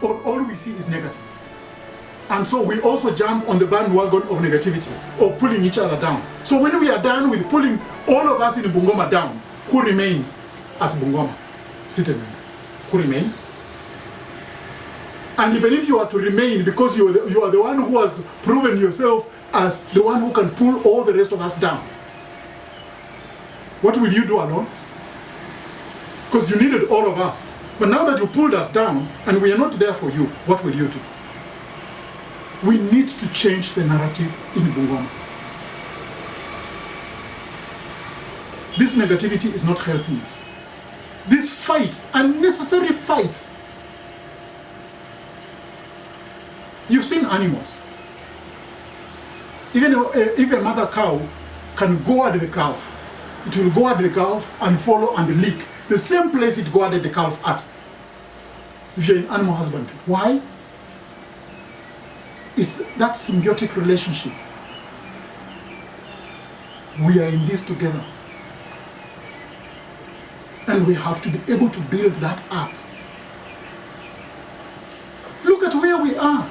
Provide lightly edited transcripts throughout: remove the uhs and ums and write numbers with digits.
or all we see is negative. And so we also jump on the bandwagon of negativity or pulling each other down. So when we are done with pulling all of us in Bungoma down, who remains as Bungoma citizen? Who remains? And even if you are to remain because you are the one who has proven yourself as the one who can pull all the rest of us down, what will you do alone? Because you needed all of us. But now that you pulled us down and we are not there for you, what will you do? We need to change the narrative in Bungoma. This negativity is not helping us. These fights, unnecessary fights. You've seen animals. Even if a mother cow can guard the calf, it will guard the calf and follow and lick the same place it guarded the calf at. If you're in animal husbandry. Why? It's that symbiotic relationship. We are in this together. And we have to be able to build that up. Look at where we are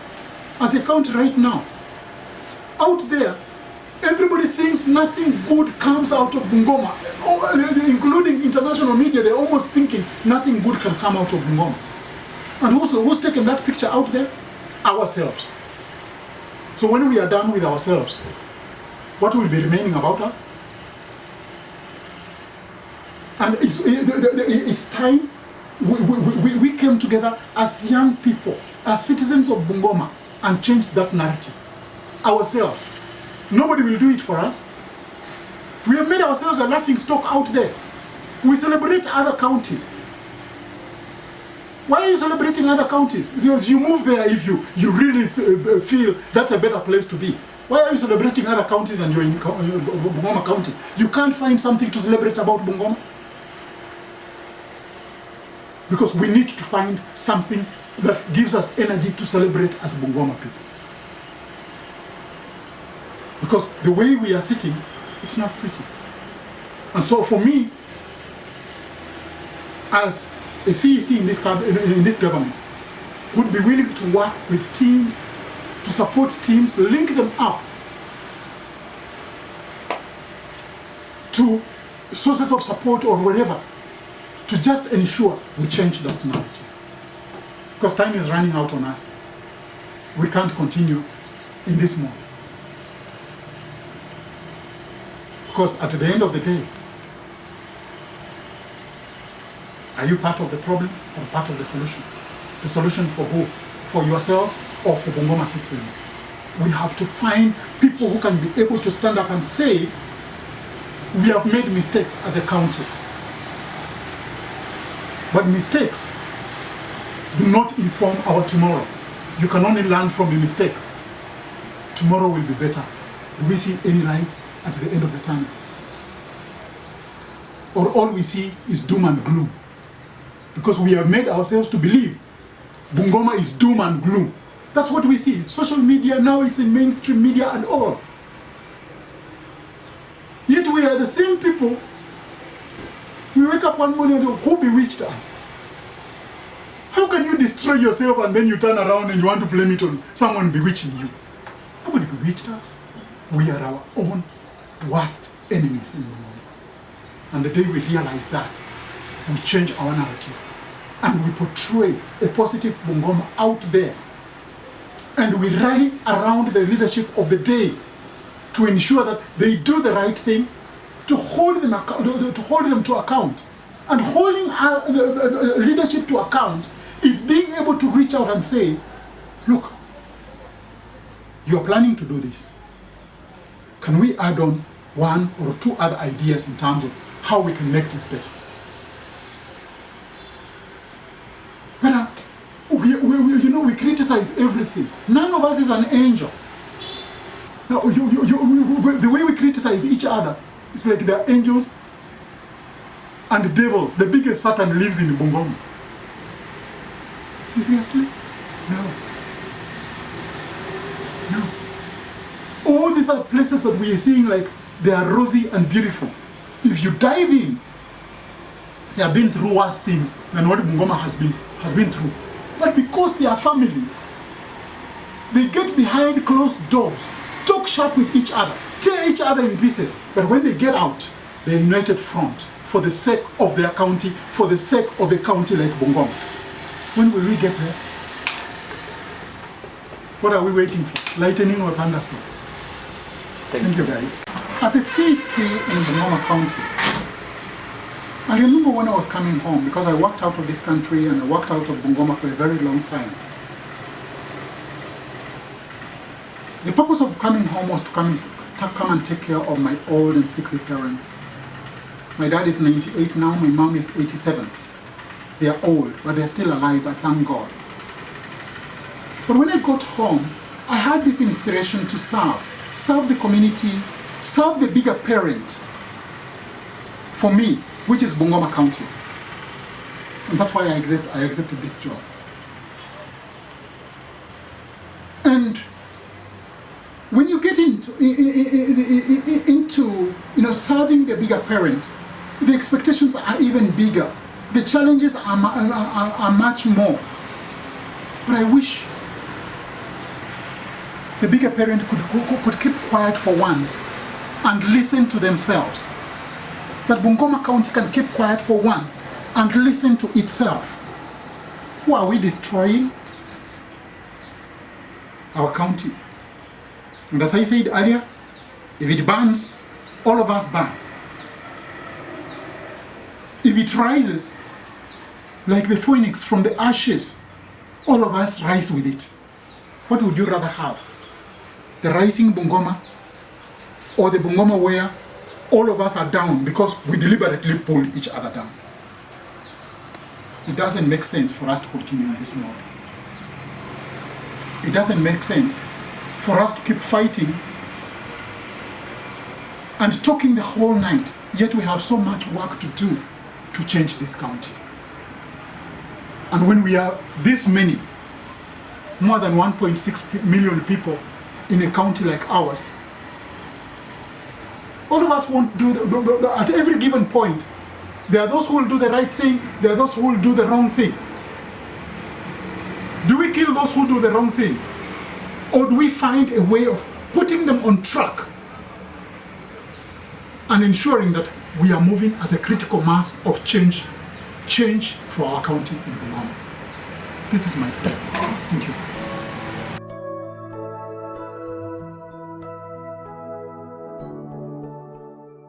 as a country right now. Out there, everybody thinks nothing good comes out of Bungoma. Including international media, they're almost thinking nothing good can come out of Bungoma. And who's taken that picture out there? Ourselves. So when we are done with ourselves, what will be remaining about us? And it's time we came together as young people, as citizens of Bungoma, and changed that narrative. Ourselves. Nobody will do it for us. We have made ourselves a laughing stock out there. We celebrate other counties. Why are you celebrating other counties? Because you move there if you really feel that's a better place to be. Why are you celebrating other counties and you're in Bungoma County? You can't find something to celebrate about Bungoma? Because we need to find something that gives us energy to celebrate as Bungoma people. Because the way we are sitting, it's not pretty. And so for me, as a CEC in this government, would be willing to work with teams, to support teams, link them up to sources of support or wherever, to just ensure we change that narrative. Because time is running out on us. We can't continue in this mode. Because at the end of the day, are you part of the problem or part of the solution? The solution for who? For yourself or for Bungoma citizens? We have to find people who can be able to stand up and say, we have made mistakes as a county. But mistakes do not inform our tomorrow. You can only learn from a mistake. Tomorrow will be better. Do we see any light at the end of the tunnel? Or all we see is doom and gloom? Because we have made ourselves to believe Bungoma is doom and gloom. That's what we see. Social media, now it's in mainstream media and all. Yet we are the same people. We wake up one morning and go, who bewitched us? How can you destroy yourself and then you turn around and you want to blame it on someone bewitching you? Nobody bewitched us. We are our own worst enemies in Bungoma. And the day we realize that, we change our narrative and we portray a positive Bungoma out there. And we rally around the leadership of the day to ensure that they do the right thing, to hold them to account. And holding leadership to account is being able to reach out and say, look, you are planning to do this. Can we add on one or two other ideas in terms of how we can make this better? But we criticize everything. None of us is an angel. Now, the way we criticize each other, it's like they're angels and devils. The biggest Satan lives in Bungoma. Seriously? No. No. All these are places that we are seeing like they are rosy and beautiful. If you dive in, they have been through worse things than what Bungoma has been through. But because they are family, they get behind closed doors, talk sharp with each other, tear each other in pieces. But when they get out, they're united front for the sake of their county, for the sake of a county like Bungoma. When will we get there? What are we waiting for? Lightning or thunderstorm? Thank you, guys. As a CEC in Bungoma County, I remember when I was coming home, because I worked out of this country and I worked out of Bungoma for a very long time. The purpose of coming home was to come and take care of my old and sickly parents. My dad is 98 now, my mom is 87. They are old, but they are still alive, I thank God. But when I got home, I had this inspiration to serve the community, serve the bigger parent for me, which is Bungoma County. And that's why I accepted this job. And when you get into serving the bigger parent, the expectations are even bigger. The challenges are much more. But I wish the bigger parent could keep quiet for once and listen to themselves. That Bungoma County can keep quiet for once and listen to itself. Who are we destroying? Our county. And as I said earlier, if it burns, all of us burn. If it rises, like the phoenix from the ashes, all of us rise with it. What would you rather have? The rising Bungoma or the Bungoma where all of us are down because we deliberately pull each other down? It doesn't make sense for us to continue in this mode. It doesn't make sense for us to keep fighting and talking the whole night, yet we have so much work to do to change this county. And when we are this many, more than 1.6 million people in a county like ours, all of us won't do, at every given point, there are those who will do the right thing, there are those who will do the wrong thing. Do we kill those who do the wrong thing? Or do we find a way of putting them on track and ensuring that we are moving as a critical mass of change for our county in Bungoma? This is my prayer. Thank you.